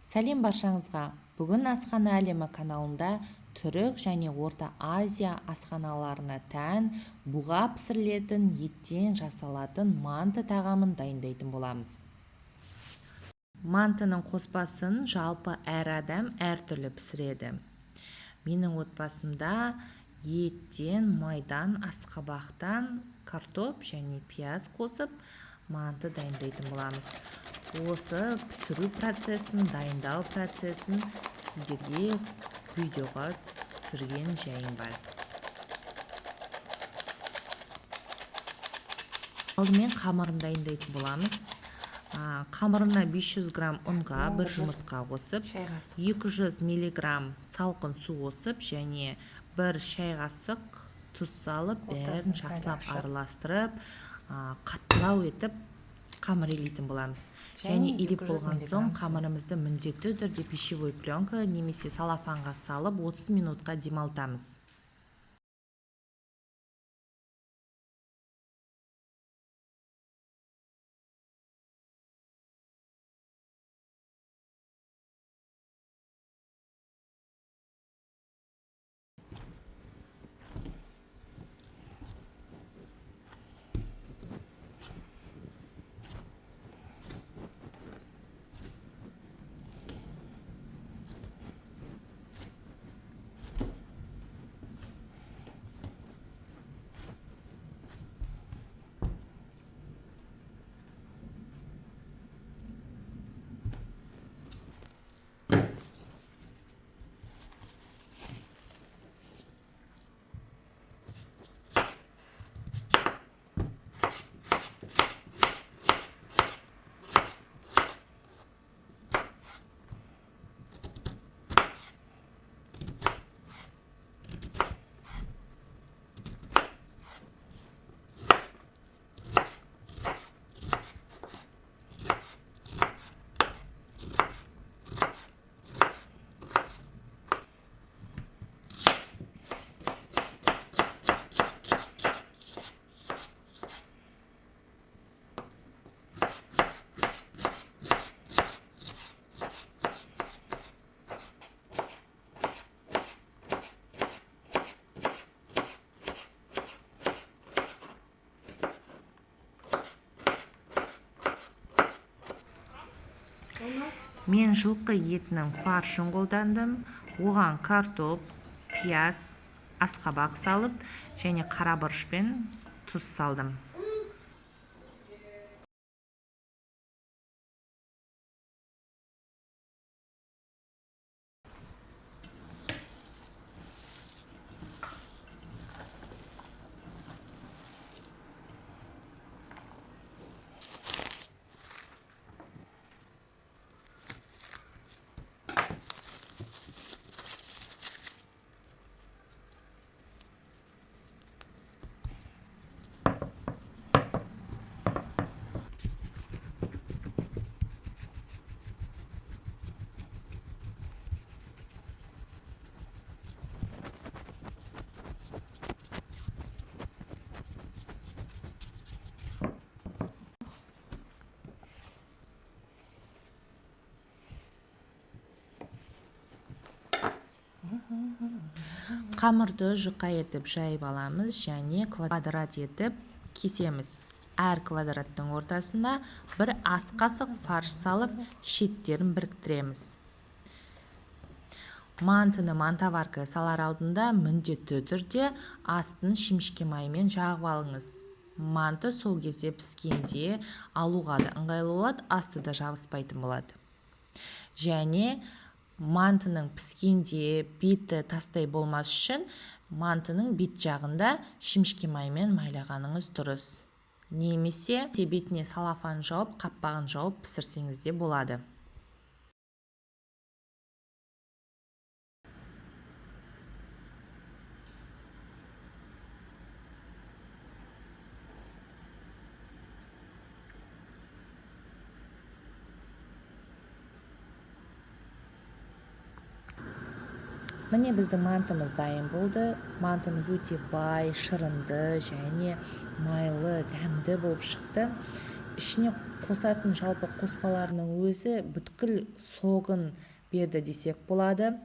Сәлем баршаңызға. Бүгін Асхана әлемі каналында түрік және Орта Азия асханаларына тән буға пісірілетін еттен жасалатын манты тағамын дайындайтын боламыз. Мантының қоспасын жалпы әр адам әртүрлі пісіреді. Менің отбасымда еттен, майдан, асқабақтан картоп және пияз қосып манты дайындайтын боламыз. Осы пісіру процесін, дайындау процесін сіздерге видеоға түсірген жайым бар. Алдымен қамырын дайындайтын боламыз. Қамырына 500 грамм ұнға бір жұмыртқа қосып, 200 миллиграмм салқын су қосып, және бір шай қасық тұз салып, бәрін жақсылап араластырып, қаттылау етіп қамыр илейтін боламыз. Және илеп болған соң қамырымызды міндетті түрде пищевой пленка немесе салафанға салып 30 минутқа демалтамыз. Мен жылқы етінің фаршын қолдандым. Оған картоп, пияз, асқабақ салып, және қара бұрыш пен тұз салдым. Қамырды жұқа етіп жайып аламыз және квадрат етіп кесеміз. Әр квадраттың ортасында бір ас қасық фарш салып, шеттерін біріктіреміз. Мантыны мантаваркаға салар алдында міндетті түрде астын шемішке маймен жағып алыңыз. Манты сол кезде піскенде алуға да ыңғайлы болады, асты да жабыспайтын болады. Және мантының піскенде беті тастай болмас үшін мантының бет жағында шемішке маймен майлағаныңыз дұрыс. Немесе бетіне салафан жауып, қаппағын жауып пісірсеңіз де болады. Міне біздің мантымыз дайын болды. Мантымыз өте бай, шырынды және майлы, дәмді болып шықты. Ішіне қосатын жалпы қоспаларының өзі бүткіл согын берді десек болады.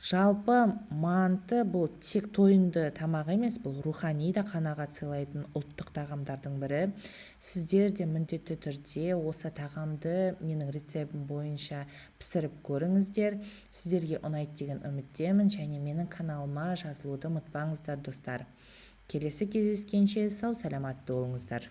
Жалпы манты бұл тек тойынды тамақ емес, бұл рухани да қанағат сыйлайтын ұлттық тағамдардың бірі. Сіздер де міндетті түрде осы тағамды менің рецептім бойынша пісіріп көріңіздер. Сіздерге ұнайды деген үміттемін, және менің каналыма жазылуды ұмытпаңыздар достар. Келесі кездескенше сау саламатты болыңыздар.